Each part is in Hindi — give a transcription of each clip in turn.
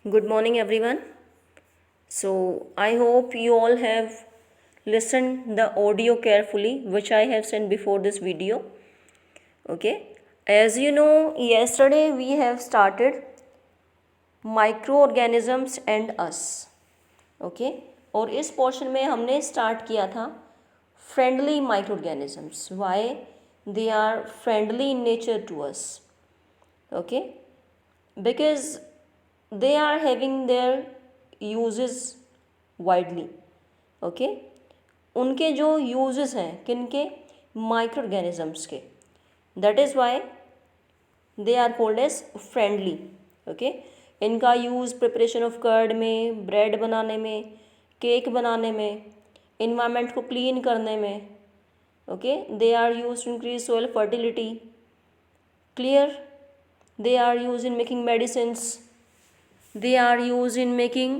Good morning, everyone. So, I hope you all have listened the audio carefully, which I have sent before this video. Okay. As you know, yesterday we have started microorganisms and us. Okay. और इस पोर्शन में हमने स्टार्ट किया था friendly microorganisms. Why they are friendly in nature to us. Okay. Because they are having their uses widely. Okay. उनके जो यूजेस हैं किनके, माइक्रो ऑर्गेनिजम्स के, that is why they are called as friendly. Okay. इनका यूज़ प्रिपरेशन ऑफ कर्ड में, ब्रेड बनाने में, केक बनाने में, इन्वायरमेंट को क्लीन करने में. Okay. They are use to increase soil fertility. Clear. They are used in making medicines. They are used in making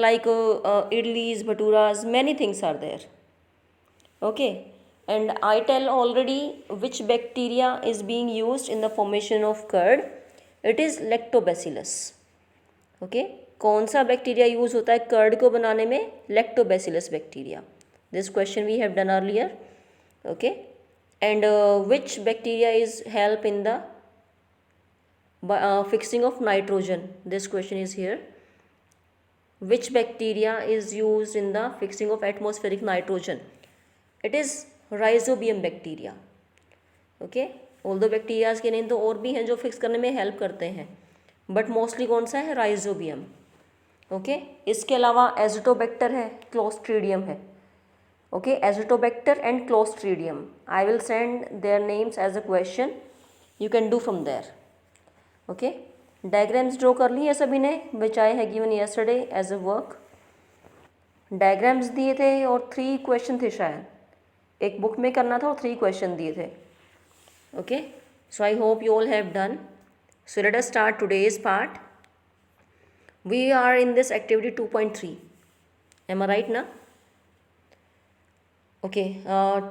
like idlis, bhaturas. Many things are there. Okay. And I tell already which bacteria is being used in the formation of curd. It is lactobacillus. Okay. कौन सा बैक्टीरिया यूज होता है कर्ड को बनाने में? Lactobacillus bacteria. This question we have done earlier. Okay. And which bacteria is help in the fixing of nitrogen? This question is here. Which bacteria is used in the fixing of atmospheric nitrogen? It is rhizobium bacteria. Okay. Although bacteria के नेम तो और भी हैं जो फिक्स करने में हेल्प करते हैं, बट मोस्टली कौन सा है? राइजोबियम. ओके. इसके अलावा एजिटोबैक्टर है, क्लोस्ट्रीडियम है. Okay. Azotobacter and clostridium. I will send their names as a question. You can do from there. Okay. Diagrams draw कर लिए सभी ने, विच आई है given yesterday as a work. Diagrams दिए थे और 3 क्वेश्चन थे शायद. एक बुक में करना था और 3 क्वेश्चन दिए थे. Okay. So I hope you all have done. So let us start today's part. We are in this activity 2.3. Am I right ना? Okay.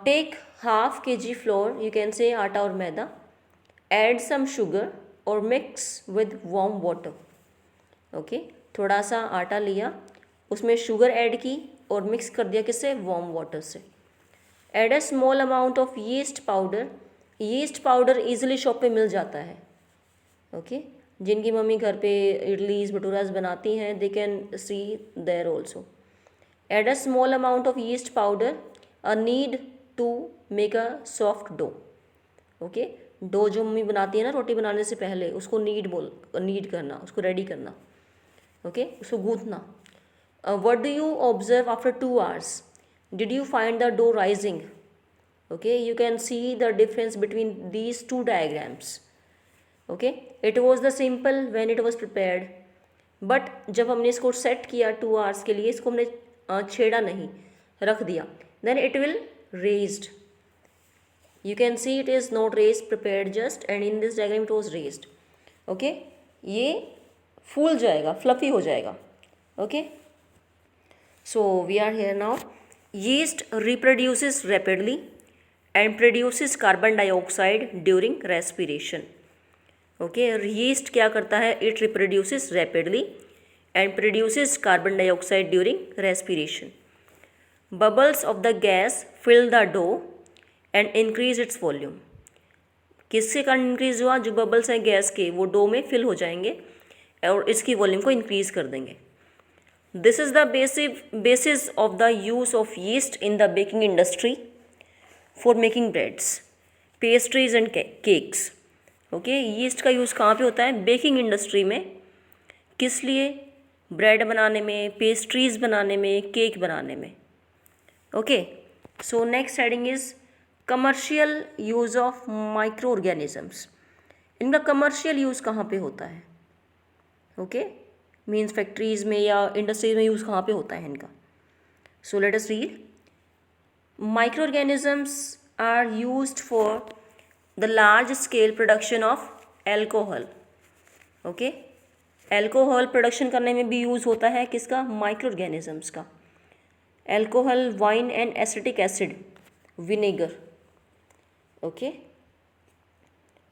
Take half kg flour, you can say atta और मैदा, एड सम शुगर और mix with warm water. Okay. थोड़ा सा आटा लिया, उसमें शुगर ऐड की और मिक्स कर दिया किससे? वार्म वाटर से. Add a small amount of yeast powder. Yeast powder easily shop पे मिल जाता है. ओके. जिनकी मम्मी घर पे इडलीज भटूराज बनाती हैं, they can see there also. Add a small amount of yeast powder, a need to make a soft dough. Okay. Dough जो मम्मी बनाती है ना रोटी बनाने से पहले, उसको नीड करना, उसको रेडी करना. ओके. उसको गूंथना. What do you observe after 2 hours? Did you find the dough rising? Okay. You can see the difference between these 2 diagrams. Okay. It was the simple when it was prepared, but जब हमने इसको सेट किया 2 hours के लिए, इसको हमने छेड़ा नहीं, रख दिया, then it will raised. You can see it is not raised, prepared just, and in this diagram it was raised. Okay. ये फूल जाएगा, फ्लफी हो जाएगा. Okay. So we are here now. Yeast reproduces rapidly and produces carbon dioxide during respiration. Okay. Yeast क्या करता है? It reproduces rapidly and produces carbon dioxide during respiration. Bubbles of the gas fill the dough and increase its volume. किसके कारण इंक्रीज हुआ? जो बबल्स हैं गैस के, वो डो में फिल हो जाएंगे और इसकी वॉल्यूम को इंक्रीज कर देंगे. This is the basis of the use of yeast in the baking industry for making breads, pastries and cakes. Okay. Yeast का यूज़ कहाँ पे होता है? बेकिंग इंडस्ट्री में. किस लिए? ब्रेड बनाने में, पेस्ट्रीज बनाने में, केक बनाने में. Okay. So next heading is commercial use of micro organisms. इनका कमर्शियल यूज़ कहाँ पे होता है? ओके. मीन्स फैक्ट्रीज़ में या इंडस्ट्रीज में यूज़ कहाँ पे होता है इनका? So let us read. Micro organisms are used for the large scale production of alcohol. Okay. Alcohol production करने में भी यूज़ होता है किसका? माइक्रो ऑर्गेनिजम्स का. Alcohol, wine and acetic acid, vinegar. Okay.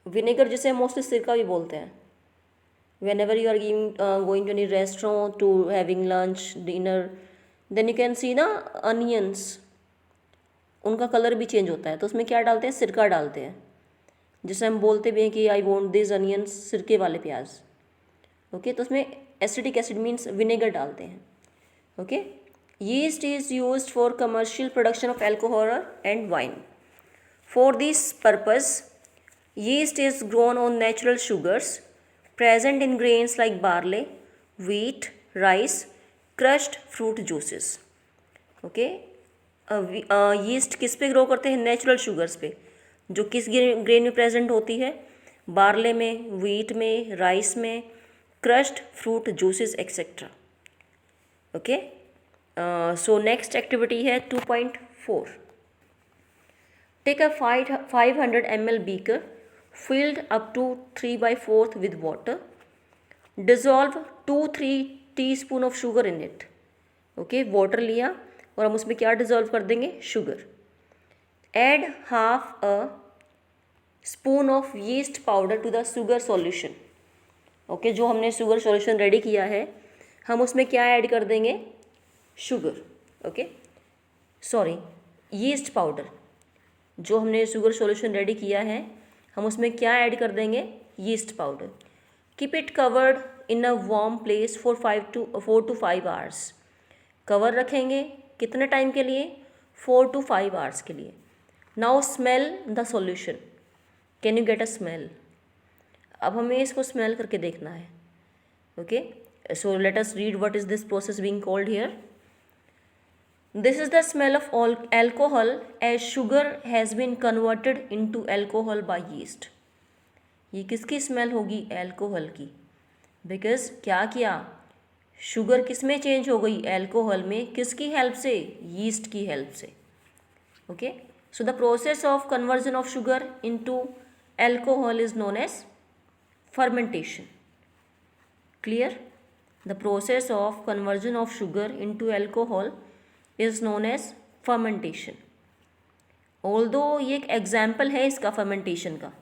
Vinegar जिसे मोस्टली सिरका भी बोलते हैं. whenever you are going to any restaurant to having lunch, dinner, then you can see ना onions, उनका कलर भी चेंज होता है, तो उसमें क्या डालते हैं, सिरका डालते हैं, जिसे हम बोलते भी हैं कि आई वॉन्ट दिस अनियंस, सिरके वाले प्याज। ओके, तो उसमें एसिडिक एसिड मीन्स विनेगर डालते हैं। Okay, yeast is used for commercial production of alcohol and wine. For this purpose yeast is grown on natural sugars present in grains like barley, wheat, rice, crushed fruit juices. Okay, yeast किस पे ग्रो करते हैं, नेचुरल शुगर्स पे, जो किस ग्रेन में प्रेजेंट होती है, बार्ले में, व्हीट में, राइस में, crushed fruit juices etcetera. Okay, so next activity है 2.4। Take a 500 ml beaker filled up to 3/4 with water. Dissolve 2-3 teaspoon of sugar in it. Okay, water लिया और हम उसमें क्या डिज़ोल्व कर देंगे, sugar. Add half a spoon of yeast powder to the sugar solution. Okay, जो हमने शुगर सॉल्यूशन रेडी किया है, हम उसमें क्या ऐड कर देंगे, sugar. Okay, sorry, yeast powder, जो हमने शुगर सॉल्यूशन रेडी किया है, हम उसमें क्या ऐड कर देंगे, yeast powder. Keep it covered in a warm place for 4 to 5 hours। Cover रखेंगे कितने टाइम के लिए, 4 to 5 hours के लिए। Now smell the solution, can you get a smell. अब हमें इसको स्मेल करके देखना है। Okay, so let us read what is this process being called here. This is the smell of alcohol as sugar has been converted into alcohol by yeast. ये किसकी स्मेल होगी, एल्कोहल की, बिकॉज क्या किया, शुगर किस में चेंज हो गई, एल्कोहल में, किसकी हेल्प से, यीस्ट की हेल्प से। Okay, so the process of conversion of sugar into alcohol is known as fermentation. Clear, the process of conversion of sugar into alcohol is known as fermentation. Although ये एक एग्जाम्पल है इसका, फर्मेंटेशन का।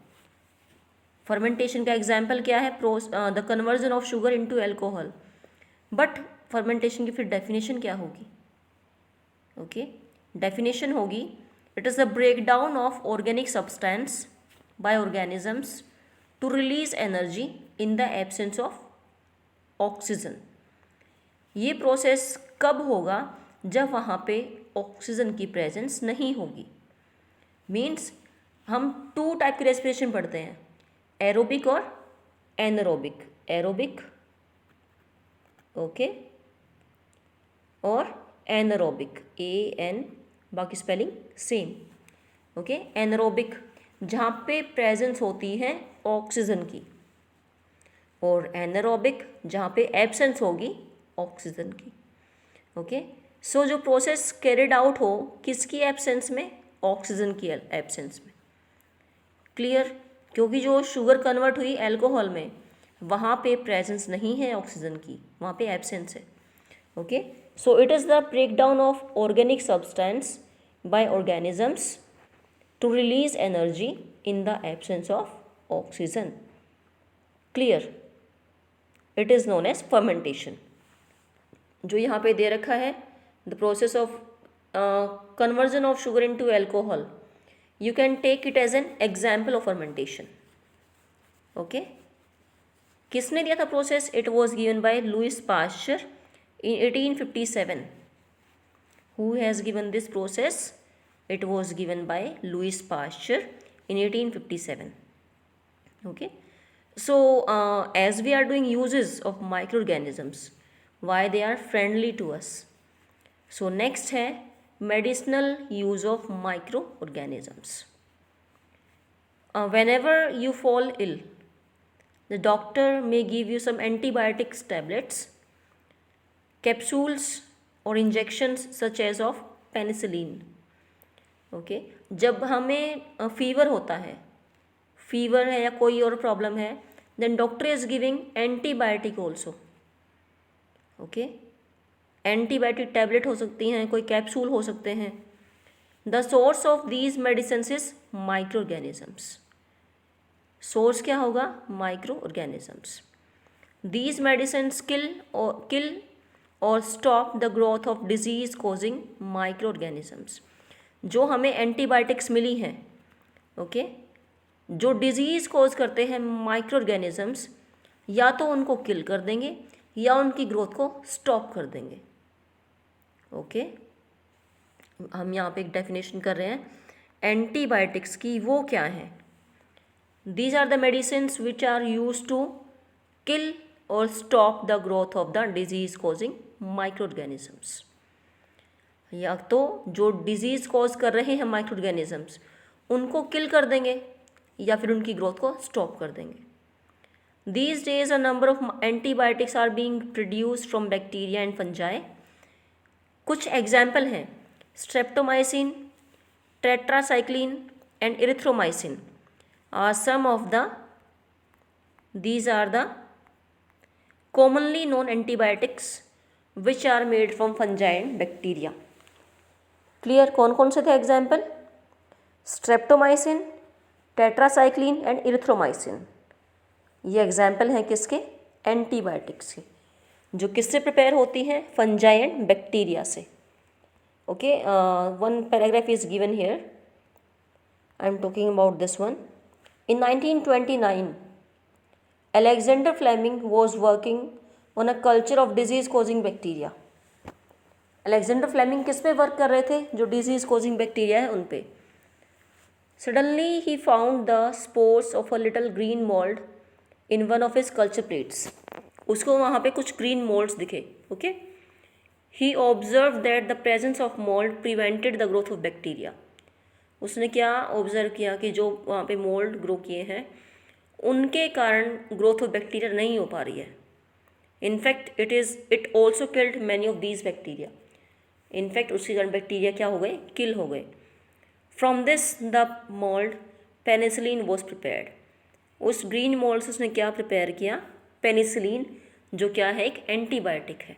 फर्मेंटेशन का एग्जाम्पल क्या है, the conversion of sugar into alcohol. But fermentation की फिर डेफिनेशन क्या होगी। ओके, डेफिनेशन होगी, it is the break down of organic substance by organisms to release energy in the absence of oxygen. ये प्रोसेस कब होगा, जब वहाँ पे ऑक्सीजन की प्रेजेंस नहीं होगी। मीन्स हम 2 टाइप की रेस्पिरेशन पढ़ते हैं, एरोबिक और एनारोबिक। एरोबिक, ओके, और एनारोबिक, AN, बाकी स्पेलिंग सेम। ओके, एनारोबिक जहाँ पे प्रेजेंस होती है ऑक्सीजन की, और एनारोबिक जहाँ पे एब्सेंस होगी ऑक्सीजन की। ओके, सो जो प्रोसेस कैरिड आउट हो किसकी एब्सेंस में, ऑक्सीजन की एब्सेंस में। क्लियर, क्योंकि जो शुगर कन्वर्ट हुई एल्कोहल में, वहाँ पे प्रेजेंस नहीं है ऑक्सीजन की, वहाँ पे एब्सेंस है। Okay, so it is the break down of organic substance by organisms to release energy in the absence of oxygen. Clear, it is known as fermentation. जो यहाँ पे दे रखा है, the process of conversion of sugar into alcohol, you can take it as an example of fermentation. Okay, किसने दिया था process, it was given by Louis Pasteur in 1857. Who has given this process? It was given by Louis Pasteur in 1857. Okay, so as we are doing uses of microorganisms, why they are friendly to us. So next है medicinal use of microorganisms. Whenever you fall ill, the doctor may give you some antibiotics tablets, capsules or injections such as of penicillin. Okay, जब हमें फीवर होता है, फीवर है या कोई और प्रॉब्लम है, then doctor is giving antibiotic also. Okay, antibiotic tablet हो सकती हैं, कोई कैप्सूल हो सकते हैं। The source of these medicines is micro organisms. Source क्या होगा, micro organisms. These medicines kill or stop the growth of disease causing microorganisms. जो हमें एंटीबायोटिक्स मिली हैं, ओके, जो डिजीज़ कॉज करते हैं माइक्रो ऑर्गेनिजम्स, या तो उनको किल कर देंगे या उनकी ग्रोथ को स्टॉप कर देंगे। ओके, हम यहाँ पे एक डेफिनेशन कर रहे हैं एंटीबायोटिक्स की, वो क्या है? These are the medicines which are use to kill और stop the growth of the disease causing micro organisms. या तो जो डिजीज़ कॉज कर रहे हैं माइक्रो ऑर्गेनिजम्स उनको किल कर देंगे या फिर उनकी ग्रोथ को स्टॉप कर देंगे। These days a number of antibiotics are being produced from bacteria and fungi. कुछ एग्जाम्पल हैं streptomycin, tetracycline and erythromycin are some of the these are the commonly known antibiotics which are made from fungi and bacteria. Clear? कौन कौन से थे example? Streptomycin, tetracycline and erythromycin. ये एग्जाम्पल हैं किसके? एंटीबायोटिक्स के, जो किससे प्रिपेयर होती हैं? फंजाई एंड बैक्टीरिया से। Okay, one paragraph is given here, I am talking about this one. In 1929 Alexander Fleming was working on a culture of disease causing bacteria. Alexander Fleming किस पे वर्क कर रहे थे? जो डिजीज कॉजिंग बैक्टीरिया है उन पे। Suddenly he found the spores of a little green mould in one of his culture plates. उसको वहाँ पे कुछ ग्रीन मोल्ड्स दिखे। Okay, he observe that the presence of mould prevented the growth of bacteria. उसने क्या ऑब्जर्व किया कि जो वहाँ पे मोल्ड ग्रो किए हैं उनके कारण ग्रोथ ऑफ बैक्टीरिया नहीं हो पा रही है। In fact it also killed many of these bacteria. In fact उसके कारण बैक्टीरिया क्या हो गए? किल हो गए। From this the mould penicillin was prepared. उस ग्रीन मोल्ड से उसने क्या प्रिपेयर किया? पेनिसिलिन, जो क्या है? एक एंटीबायोटिक है।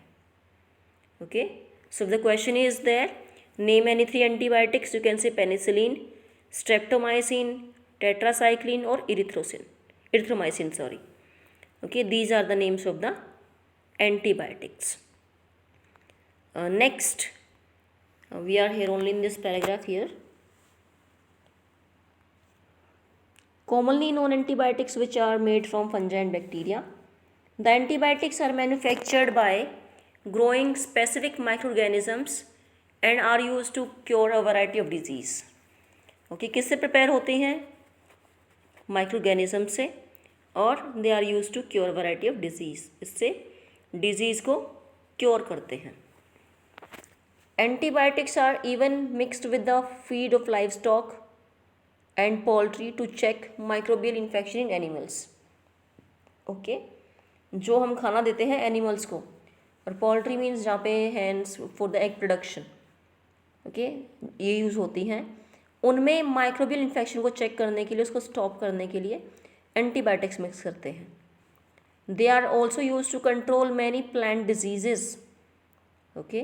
Okay, so the question is there, name any 3 antibiotics. You can say penicillin, streptomycin, tetracycline और erythromycin, sorry. Okay, these are the names of the antibiotics. Next, we are here only in this paragraph here. Commonly known antibiotics which are made from fungi and bacteria. The antibiotics are manufactured by growing specific microorganisms and are used to cure a variety of disease. Okay, किससे प्रिपेयर होते हैं? माइक्रोऑर्गेनिज्म से, और they are use to cure variety of disease. इससे डिजीज़ को क्योर करते हैं। Antibiotics are even mixed with the feed of live stock and poultry to check microbial infection in animals. Okay, जो हम खाना देते हैं एनिमल्स को, और पोल्ट्री मीन्स जहाँ पे hands for the egg production, okay, ये यूज़ होती हैं, उनमें माइक्रोबियल इन्फेक्शन को चेक करने के लिए, उसको स्टॉप करने के लिए एंटीबायोटिक्स मिक्स करते हैं। They are also used to control many plant diseases. Okay,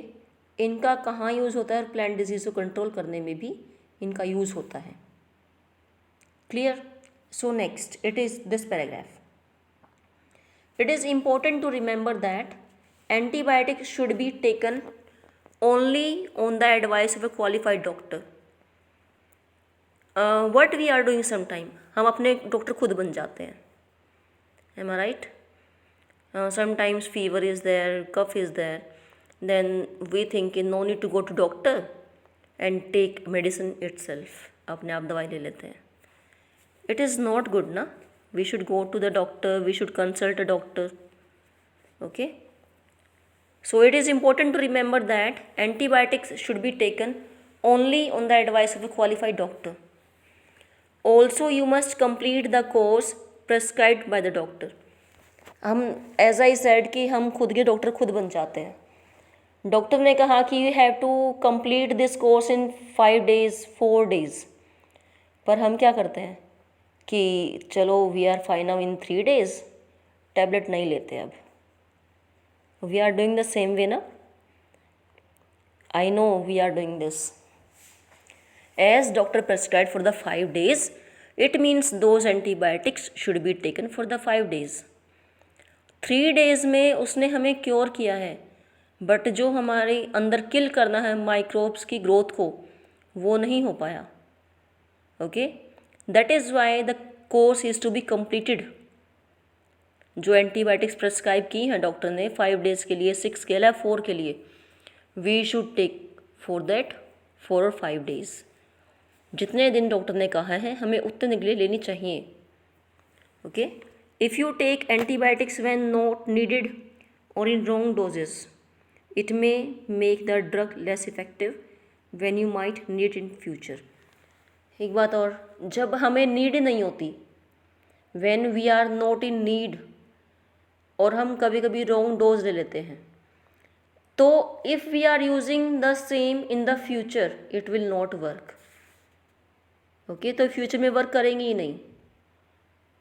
इनका कहाँ यूज़ होता है? प्लांट डिजीज़ को कंट्रोल करने में भी इनका यूज़ होता है। Clear? So next, it is this paragraph. It is important to remember that antibiotics should be taken only on the advice of a qualified doctor. What we are doing sometime, हम अपने डॉक्टर खुद बन जाते हैं। Am I right? Sometimes fever is there, cough is there, then we think no need to go to doctor and take medicine itself, अपने आप दवाई ले लेते हैं। It is not good ना, we should go to the doctor, we should consult a doctor. Okay, so it is important to remember that antibiotics should be taken only on the advice of a qualified doctor. Also you must complete the course prescribed by the doctor. हम एज आई सेड कि हम खुद के डॉक्टर खुद बन जाते हैं। डॉक्टर ने कहा कि you have to complete this course in 5 days 4 days, पर हम क्या करते हैं कि चलो we are fine now in 3 days, tablet नहीं लेते अब। We are doing the same way ना, I know we are doing this. As doctor prescribe for the 5 days, it means those antibiotics should be taken for the 5 days. 3 days में उसने हमें क्योर किया है, बट जो हमारे अंदर किल करना है माइक्रोब्स की ग्रोथ को, वो नहीं हो पाया। Okay, that is why the course is to be completed. जो एंटीबायोटिक्स प्रेस्क्राइब की हैं डॉक्टर ने 5 डेज़ के लिए, 6 के लिए, 4 के लिए, we should take for that 4 और 5 डेज़। जितने दिन डॉक्टर ने कहा है हमें उतने के लिए लेनी चाहिए। Okay, if you take antibiotics when not needed और in wrong doses, it may make the drug less effective when you might need in future. एक बात और, जब हमें नीड नहीं होती, when we are not in need, और हम कभी कभी रॉन्ग डोज ले लेते हैं, तो if we are using the same in the future it will not work. Okay, तो फ्यूचर में वर्क करेंगी ही नहीं।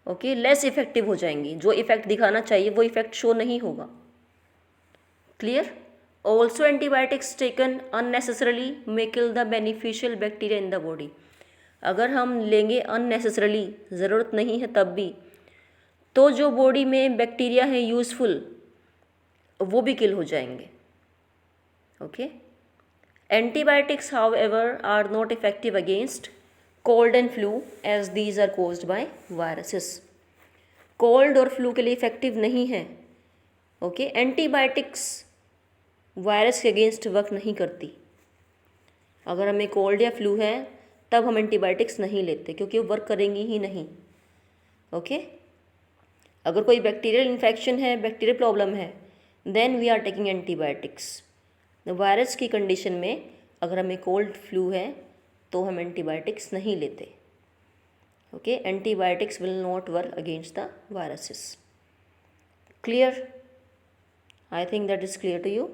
ओके, लेस इफेक्टिव हो जाएंगी, जो इफेक्ट दिखाना चाहिए वो इफेक्ट शो नहीं होगा। Clear? Also antibiotics taken unnecessarily may kill the beneficial bacteria in the body. अगर हम लेंगे अननेसेसरली, ज़रूरत नहीं है तब भी, तो जो बॉडी में बैक्टीरिया है यूज़फुल, वो भी किल हो जाएंगे। Okay, antibiotics however are not effective against cold and flu as these are caused by viruses. Cold और फ्लू के लिए इफेक्टिव नहीं है। ओके, एंटीबायोटिक्स वायरस के अगेंस्ट वर्क नहीं करती। अगर हमें कोल्ड या फ्लू है तब हम एंटीबायोटिक्स नहीं लेते, क्योंकि वो वर्क करेंगी ही नहीं। ओके, अगर कोई बैक्टीरियल इन्फेक्शन है, बैक्टीरियल प्रॉब्लम है, then we are taking antibiotics. Virus की कंडीशन में अगर हमें कोल्ड फ्लू है तो हम एंटीबायोटिक्स नहीं लेते। Okay, antibiotics will not work against the viruses. Clear? I think that is clear to you.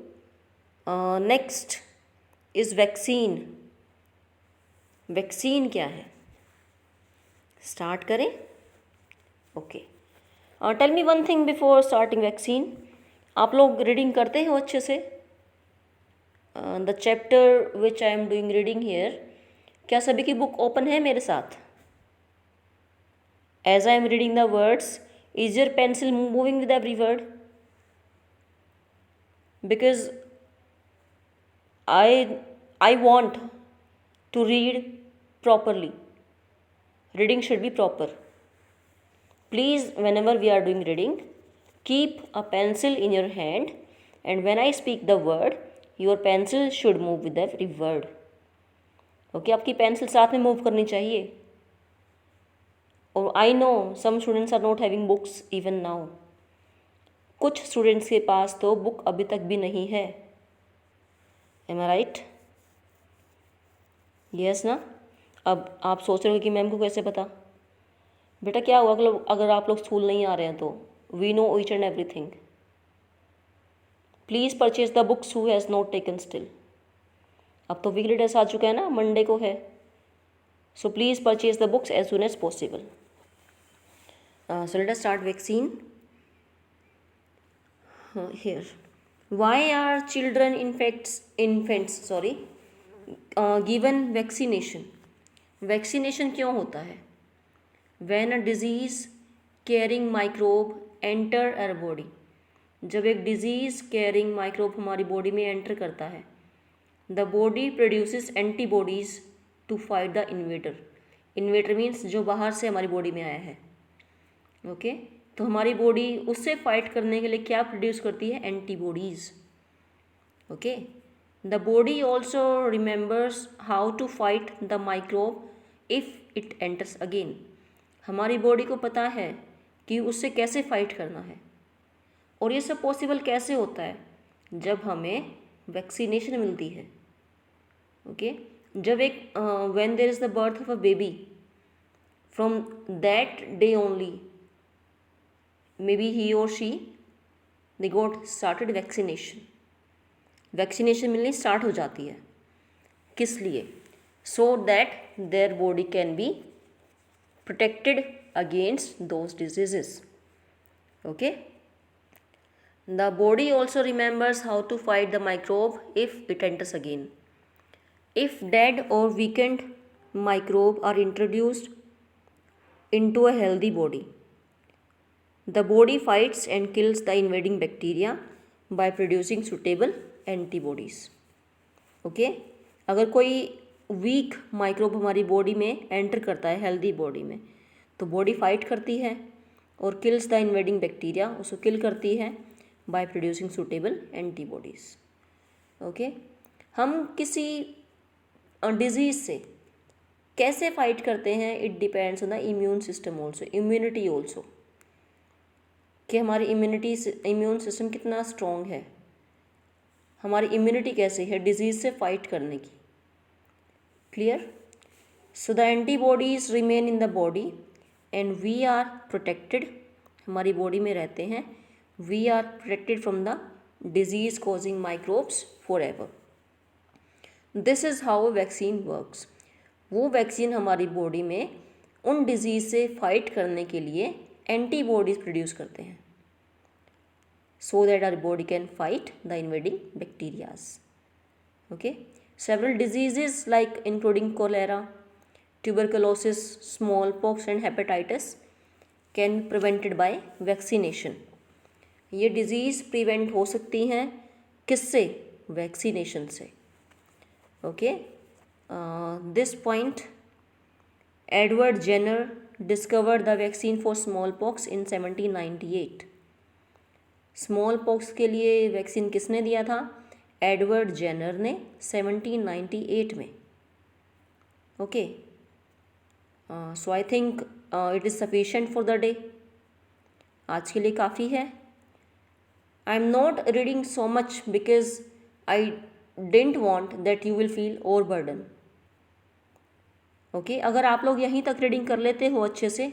Next is vaccine. Vaccine क्या है, स्टार्ट करें? Okay, tell me one thing before starting vaccine. आप लोग रीडिंग करते हो अच्छे से? The chapter which I am doing reading here, क्या सभी की बुक ओपन है मेरे साथ? As I am reading the words, is your pencil moving with every word? Because I want to read properly. Reading should be proper. Please, whenever we are doing reading, keep a pencil in your hand, and when I speak the word, your pencil should move with every word. Okay, आपकी पेंसिल साथ में मूव करनी चाहिए। और I know some students are not having books even now. कुछ स्टूडेंट्स के पास तो बुक अभी तक भी नहीं है। Am I right? यस ना? अब आप सोच रहे हो कि मैम को कैसे पता? बेटा क्या हुआ अगर आप लोग स्कूल नहीं आ रहे हैं तो? We know each and everything. Please purchase the books who has not taken still. अब तो वीकली टेस्ट आ चुका है ना, मंडे को है। So please purchase the books as soon as possible. So let us start vaccine here. Why are children infants given vaccination? Vaccination क्यों होता है? When a disease carrying microbe enter our body. जब एक डिजीज़ कैरिंग माइक्रोब हमारी बॉडी में एंटर करता है, the body produces antibodies to fight the invader. Invader means जो बाहर से हमारी बॉडी में आया है। ओके, तो हमारी बॉडी उससे फाइट करने के लिए क्या प्रोड्यूस करती है? Antibodies. Okay, the body also remembers how to fight the microbe if it enters again. हमारी बॉडी को पता है कि उससे कैसे फाइट करना है। और ये सब पॉसिबल कैसे होता है? जब हमें वैक्सीनेशन मिलती है। ओके, जब एक when there is the birth of a baby, from that day only may be he और she they got started vaccination. Vaccination मिलनी स्टार्ट हो जाती है। किस लिए? So that their body can be protected against those diseases. Okay, the body also remembers how to fight the microbe if it enters again. If dead और weakened microbe are introduced into a healthy body, The body fights and kills the invading bacteria by producing suitable antibodies. Okay, अगर कोई वीक माइक्रोब हमारी बॉडी में एंटर करता है हेल्दी बॉडी में, तो बॉडी फाइट करती है और किल्स द इन्वेडिंग बैक्टीरिया, उसको किल करती है by producing suitable antibodies. Okay, हम किसी डिजीज़ से कैसे फाइट करते हैं, it depends on the immune system also, immunity also, कि हमारी इम्यून सिस्टम कितना स्ट्रॉन्ग है, हमारी इम्यूनिटी कैसे है डिजीज़ से फाइट करने की. Clear? So the antibodies remain in the body and we are protected, हमारी बॉडी में रहते हैं, we are protected from the disease causing microbes forever. This is how vaccine works. वो वैक्सीन हमारी बॉडी में उन डिजीज़ से फाइट करने के लिए एंटीबॉडीज़ प्रोड्यूस करते हैं, so that our body can fight the invading bacterias. Okay, several diseases like including cholera, tuberculosis, small pox and hepatitis can be prevented by vaccination. ये डिजीज़ प्रिवेंट हो सकती हैं किससे? वैक्सीनेशन से. Okay, this point Edward Jenner discovered the vaccine for smallpox in 1798. Small pox के लिए वैक्सीन किसने दिया था? एडवर्ड जेनर ने 1798 में. Okay, so I think it is sufficient for the day. आज के लिए काफ़ी है. I am not reading so much because I didn't want that you will feel overburden. Okay, अगर आप लोग यहीं तक रीडिंग कर लेते हो अच्छे से,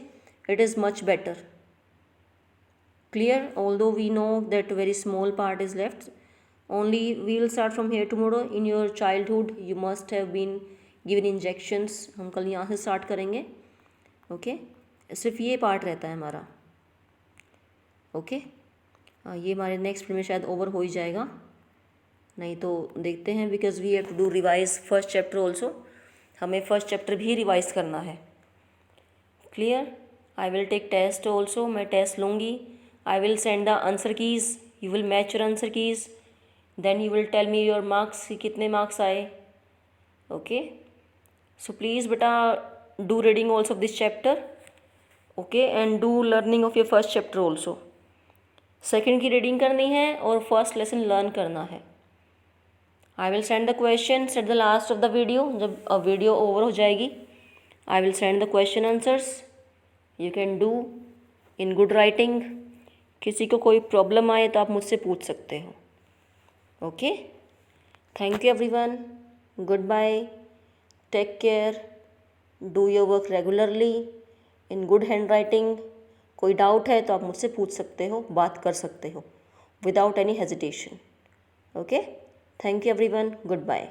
it is much better. Clear? Although we know that very small part is left, only we will start from here tomorrow. In your childhood you must have been given injections. हम कल यहाँ से स्टार्ट करेंगे. ओके, सिर्फ ये पार्ट रहता है हमारा. ओके, ये हमारे नेक्स्ट में शायद ओवर हो ही जाएगा, नहीं तो देखते हैं, because we have to do revise first chapter also. हमें फर्स्ट चैप्टर भी रिवाइज करना है. Clear? I will take test also, मैं टेस्ट लूँगी. I will send the answer keys, you will match your answer keys, then you will tell me your marks कि कितने मार्क्स आए. ओके, सो प्लीज़ बेटा do reading also of this chapter. Okay, and do learning of your first chapter also. Second की रीडिंग करनी है और फर्स्ट लेसन लर्न करना है. I will send the questions at the last of the video. जब वीडियो ओवर हो जाएगी, I will send the question answers. You can do in good writing. किसी को कोई प्रॉब्लम आए तो आप मुझसे पूछ सकते हो. Okay, thank you everyone. Good bye, take care, do your work regularly in good hand writing. कोई डाउट है तो आप मुझसे पूछ सकते हो, बात कर सकते हो without any hesitation. Okay, thank you everyone. Goodbye.